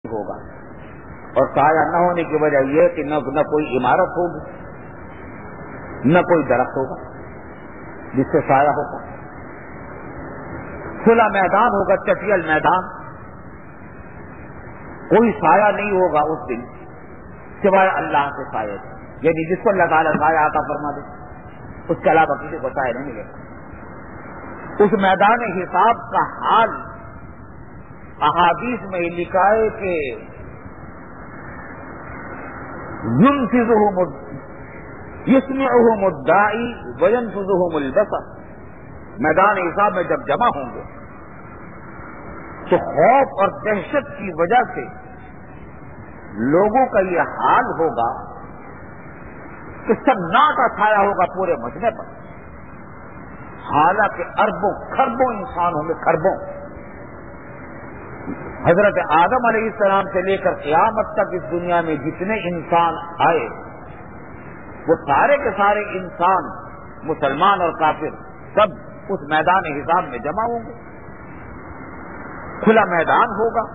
ہوگا، اور سایہ نہ ہونے کی وجہ یہ کہ نہ کوئی عمارت ہوگی، نہ کوئی درخت ہوگا جس سے سایہ ہوگا، کھلا میدان ہوگا، چٹیل میدان، کوئی سایہ نہیں ہوگا اس دن سوائے اللہ کے سایہ، یعنی جس کو اللہ تعالیٰ سایہ عطا فرما دے اس کے علاوہ کسی کو سایہ نہیں ملے گا۔ اس میدان حساب کا حال احادیث میں لکھا ہے کہ یسمعهم الداعی وینفذهم البصر، میدان حساب میں جب جمع ہوں گے تو خوف اور دہشت کی وجہ سے لوگوں کا یہ حال ہوگا کہ سناٹا چھایا ہوگا پورے مجمع پر، حالانکہ اربوں کھربوں انسان ہوں گے، کھربوں۔ حضرت آدم علیہ السلام سے لے کر قیامت تک اس دنیا میں جتنے انسان آئے وہ سارے کے سارے انسان، مسلمان اور کافر، سب اس میدان حساب میں جمع ہوں گے، کھلا میدان ہوگا۔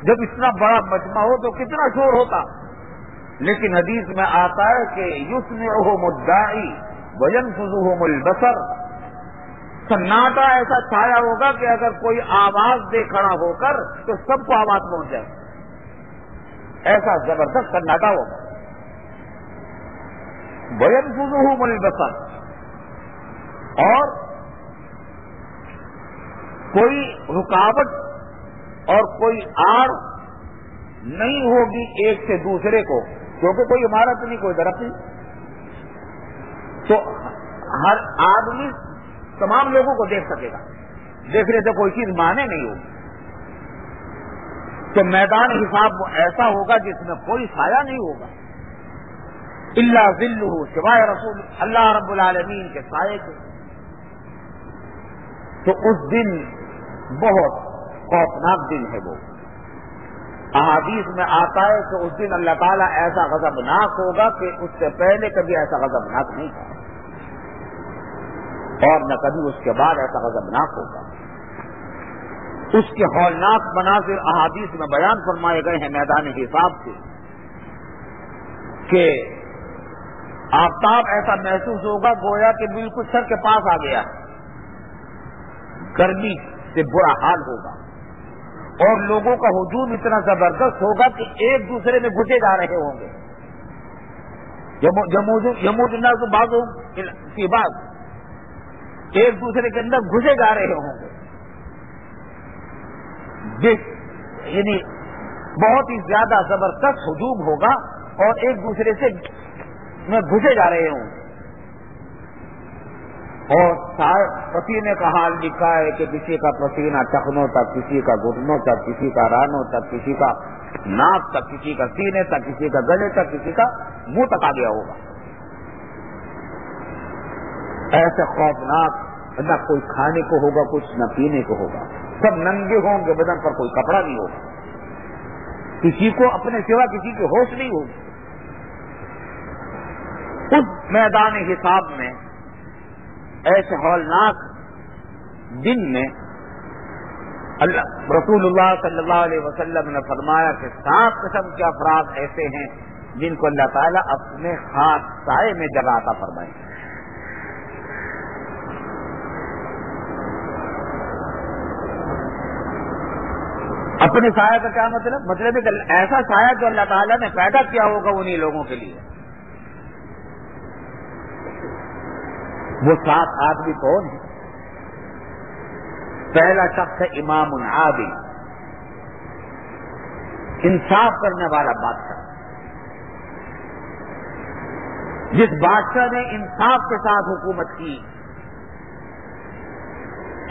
جب اتنا بڑا مجمع ہو تو کتنا شور ہوتا، لیکن حدیث میں آتا ہے کہ یسمعهم الداعی وینفذهم البصر، سناٹا ایسا چھایا ہوگا کہ اگر کوئی آواز دے کھڑا ہو کر تو سب کو آواز پہنچ جائے، ایسا زبردست سناٹا ہوگا۔ وینفذهم البصر، اور کوئی رکاوٹ اور کوئی آڑ نہیں ہوگی ایک سے دوسرے کو، کیونکہ کوئی عمارت نہیں، کوئی درخت نہیں، تو ہر آدمی تمام لوگوں کو دیکھ سکے گا، دیکھنے سے کوئی چیز مانے نہیں ہوگی۔ تو میدان حساب وہ ایسا ہوگا جس میں کوئی سایہ نہیں ہوگا، الا ظلہ، سوائے رسول اللہ رب العالمین کے سائے کے۔ تو اس دن بہت خوفناک دن ہے وہ۔ احادیث میں آتا ہے کہ اس دن اللہ تعالیٰ ایسا غضبناک ہوگا کہ اس سے پہلے کبھی ایسا غضبناک نہیں تھا، اور نہ کبھی اس کے بعد ایسا غضبناک ہوگا۔ اس کے ہولناک مناظر احادیث میں بیان فرمائے گئے ہیں میدان حساب سے، کہ آفتاب ایسا محسوس ہوگا گویا کہ بالکل سر کے پاس آ گیا، گرمی سے برا حال ہوگا، اور لوگوں کا ہجوم اتنا زبردست ہوگا کہ ایک دوسرے میں گھسے جا رہے ہوں گے، یموج الناس بعضهم فی بعض، ایک دوسرے کے اندر گھسے جا رہے ہوں گے، یعنی بہت ہی زیادہ زبردست ہجوم ہوگا اور ایک دوسرے سے میں گھسے جا رہے ہوں گے۔ اور پسینے کا حال لکھا ہے کہ کسی کا پسینہ ٹخنوں تک، کسی کا گھٹنوں تک، کسی کا رانوں تک، کسی کا ناک تک، کسی کا سینے تک، کسی کا گلے تک، کسی کا منہ تک آ گیا ہوگا۔ ایسے خوفناک، نہ کوئی کھانے کو ہوگا کچھ، نہ پینے کو ہوگا، سب ننگے ہوں گے، بدن پر کوئی کپڑا نہیں ہوگا، کسی کو اپنے سوا کسی کی ہوش نہیں ہوگی۔ اس میدان حساب میں، ایسے ہولناک دن میں، رسول اللہ صلی اللہ علیہ وسلم نے فرمایا کہ 7 قسم کے افراد ایسے ہیں جن کو اللہ تعالیٰ اپنے خاص سائے میں جگہ عطا فرمائے۔ اپنے سایہ کا کیا مطلب ہے کہ ایسا سایہ جو اللہ تعالیٰ نے پیدا کیا ہوگا انہی لوگوں کے لیے۔ وہ 7 آدمی کون ہیں؟ پہلا شخص ہے امام عادل، انصاف کرنے والا بادشاہ، جس بادشاہ نے انصاف کے ساتھ حکومت کی،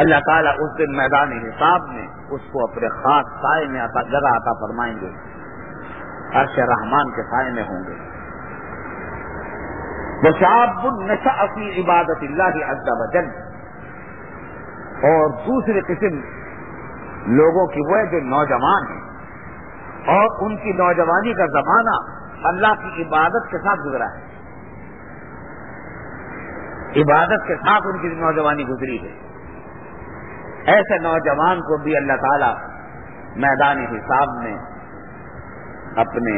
اللہ تعالیٰ اس دن میدان حساب میں اس کو اپنے خاص سائے میں جگہ عطا فرمائیں گے، عرش رحمان کے سائے میں ہوں گے۔ وشاب نشأ فی عبادت اللہ عز وجل، اور دوسری قسم لوگوں کی وہ ہے جو نوجوان ہیں اور ان کی نوجوانی کا زمانہ اللہ کی عبادت کے ساتھ گزرا ہے، عبادت کے ساتھ ان کی نوجوانی گزری ہے۔ ایسے نوجوان کو بھی اللہ تعالیٰ میدان حساب میں اپنے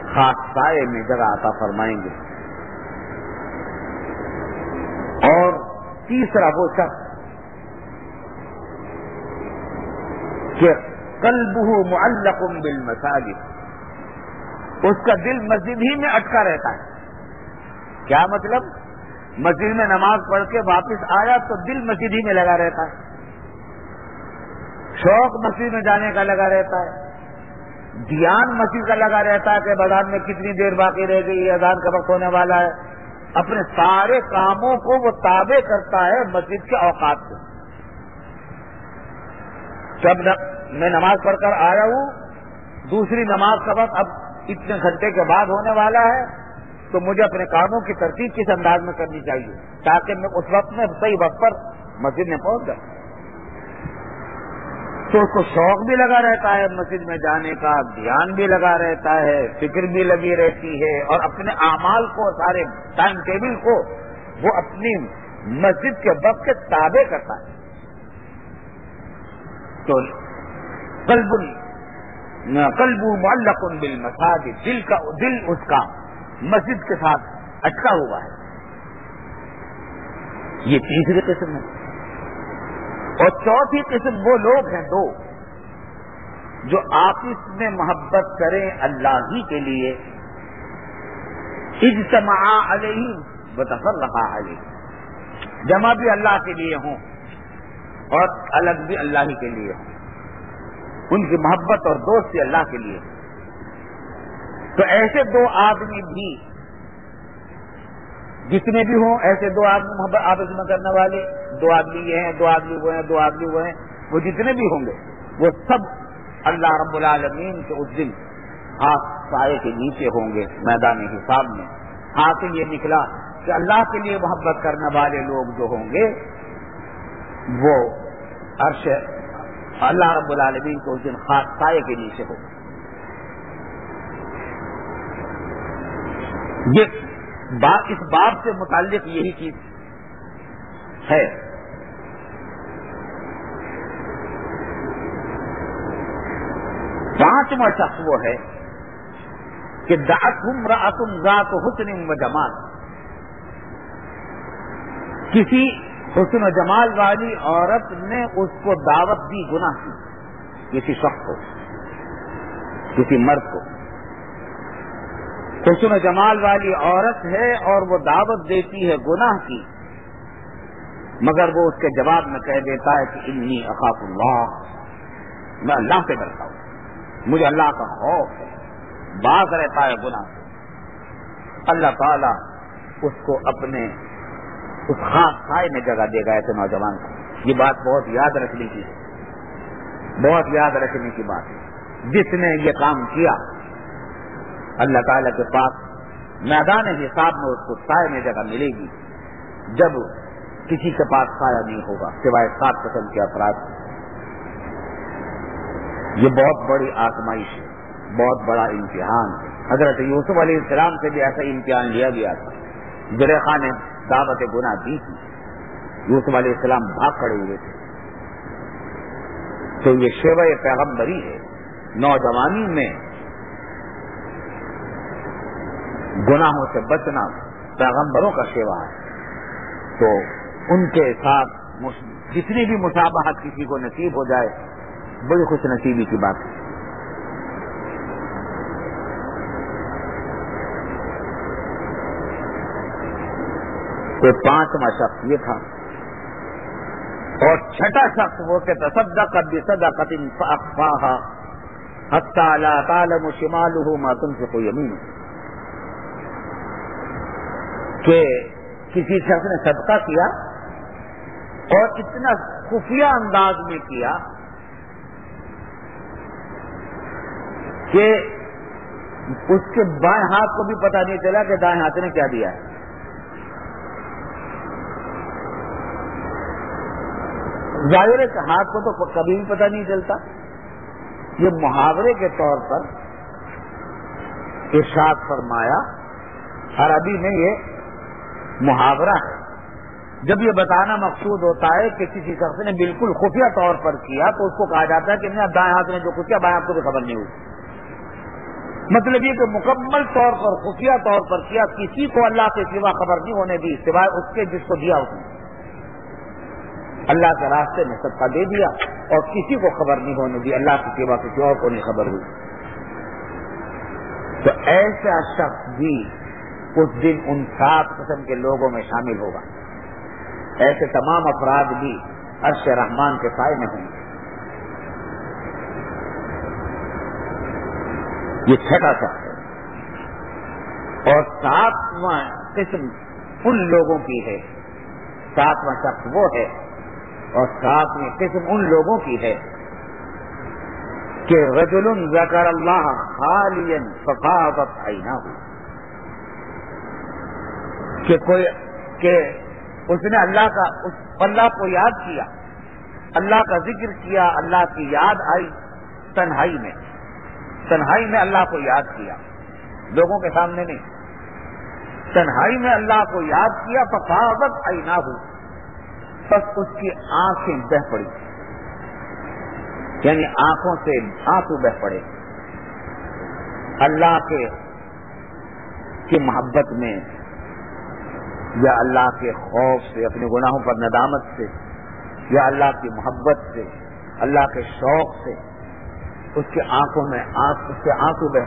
خاص سائے میں جگہ عطا فرمائیں گے. اور تیسرا وہ شخص کہ قلبہ معلق بالمساجد، اس کا دل مسجد ہی میں اٹکا رہتا ہے. کیا مطلب؟ مسجد میں نماز پڑھ کے واپس آیا تو دل مسجد ہی میں لگا رہتا ہے، شوق مسجد میں جانے کا لگا رہتا ہے، دھیان مسجد کا لگا رہتا ہے کہ بازار میں کتنی دیر باقی رہ گئی، اذان کا وقت ہونے والا ہے. اپنے سارے کاموں کو وہ تابع کرتا ہے مسجد کے اوقات سے. جب میں نماز پڑھ کر آیا ہوں، دوسری نماز کا وقت اب اتنے گھنٹے کے بعد ہونے والا ہے، تو مجھے اپنے کاموں کی ترتیب کس انداز میں کرنی چاہیے تاکہ میں اس وقت میں صحیح وقت پر مسجد میں پہنچ جاؤں. تو اس کو شوق بھی لگا رہتا ہے مسجد میں جانے کا، دھیان بھی لگا رہتا ہے، فکر بھی لگی رہتی ہے، اور اپنے اعمال کو، سارے ٹائم ٹیبل کو وہ اپنی مسجد کے وقت کے تابع کرتا ہے. تو قلب معلق بالمساجد، دل اس کا مسجد کے ساتھ اٹکا ہوا ہے. یہ تیسری قسم ہے. اور چوتھی قسم وہ لوگ ہیں دو جو آپس میں محبت کریں اللہ ہی کے لیے، اجتماع علیہ وتفرقا علیہ، جمع بھی اللہ کے لیے ہوں اور الگ بھی اللہ ہی کے لیے ہوں، ان کی محبت اور دوستی اللہ کے لیے. تو ایسے دو آدمی بھی جتنے بھی ہوں، ایسے دو آدمی محبت آپس میں کرنے والے، دو آدمی یہ ہیں، دو آدمی وہ ہیں، دو آدمی وہ ہیں، وہ جتنے بھی ہوں گے وہ سب اللہ رب العالمین کے اس دن خاص سائے کے نیچے ہوں گے میدان حساب میں. حاصل یہ نکلا کہ اللہ کے لیے محبت کرنے والے لوگ جو ہوں گے وہ عرش اللہ رب العالمین کو اس دن خاص سائے کے نیچے ہوں. یہ اس باب سے متعلق یہی چیز ہے. پانچواں شخص وہ ہے کہ دعتهم امرأة ذات حسن و جمال، کسی حسن و جمال والی عورت نے اس کو دعوت دی گناہ کی، کسی شخص کو، کسی مرد کو. حسن و جمال والی عورت ہے اور وہ دعوت دیتی ہے گناہ کی، مگر وہ اس کے جواب میں کہہ دیتا ہے کہ انی اخاف اللہ، میں اللہ سے ڈرتا ہوں، مجھے اللہ کا خوف ہے، باز رہتا ہے گناہ سے. اللہ تعالیٰ اس کو اپنے اس خاص سائے میں جگہ دے گا ایسے نوجوان کو. یہ بات بہت یاد رکھنے کی ہے، بہت یاد رکھنے کی بات ہے. جس نے یہ کام کیا اللہ تعالیٰ کے پاس میدان حساب میں اس کو سائے میں جگہ ملے گی جب کسی کے پاس سایہ نہیں ہوگا سوائے 7 قسم کے افراد. یہ بہت بڑی آزمائش ہے، بہت بڑا امتحان ہے. حضرت یوسف علیہ السلام سے بھی ایسا امتحان لیا گیا تھا. زلیخا نے دعوت گناہ دی تھی، یوسف علیہ السلام بھاگ کھڑے ہوئے تھے. تو یہ شیوہ پیغمبری ہے، نوجوانی میں گناہوں سے بچنا پیغمبروں کا شیوا ہے. تو ان کے ساتھ جتنی بھی مشابہت کسی کو نصیب ہو جائے بڑی خوش نصیبی کی بات ہے. تو 5واں شخص یہ تھا. اور 6واں شخص وہ کہ تصدق بصدقۃ فاخفاها حتى لا تعلم شماله ما تنفق يمينه، کہ کسی شخص نے صدقہ کیا اور اتنا خفیہ انداز میں کیا کہ اس کے بائیں ہاتھ کو بھی پتہ نہیں چلا کہ دائیں ہاتھ نے کیا دیا ہے. ظاہر ہے کہ ہاتھ کو تو کبھی بھی پتہ نہیں چلتا. یہ محاورے کے طور پر ارشاد فرمایا، عربی میں یہ محاورہ ہے. جب یہ بتانا مقصود ہوتا ہے کہ کسی شخص نے بالکل خفیہ طور پر کیا تو اس کو کہا جاتا ہے کہ نہیں دائیں ہاتھ نے جو کچھ کیا بائیں ہاتھ کو بھی خبر نہیں ہوئی. مطلب یہ کہ مکمل طور پر خفیہ طور پر کیا، کسی کو اللہ کے سوا خبر نہیں ہونے دی سوائے اس کے جس کو دیا اس نے، اللہ کے راستے میں صدقہ دے دیا اور کسی کو خبر نہیں ہونے دی، اللہ کے سوا کسی اور کو نہیں خبر ہوئی۔ تو ایسا شخص بھی اس دن ان 7 قسم کے لوگوں میں شامل ہوگا، ایسے تمام افراد بھی عرش رحمان کے سائے میں ہوں گے۔ یہ 6واں شخص ہے، اور 7واں قسم ان لوگوں کی ہے، 7واں شخص وہ ہے اور 7ویں قسم ان لوگوں کی ہے کہ رجل ذکر اللہ خالیا ففاضت عیناہ، کہ اس نے اللہ کو یاد کیا، اللہ کا ذکر کیا، اللہ کی یاد آئی تنہائی میں اللہ کو یاد کیا، لوگوں کے سامنے نہیں، تنہائی میں اللہ کو یاد کیا، ففاضت عیناہ، بس اس کی آنکھیں بہ پڑی، یعنی آنکھوں سے آنسو بہ پڑے، اللہ کی محبت میں یا اللہ کے خوف سے، اپنے گناہوں پر ندامت سے، یا اللہ کی محبت سے، اللہ کے شوق سے اس کی آنکھوں میں آنسو بہ پڑے۔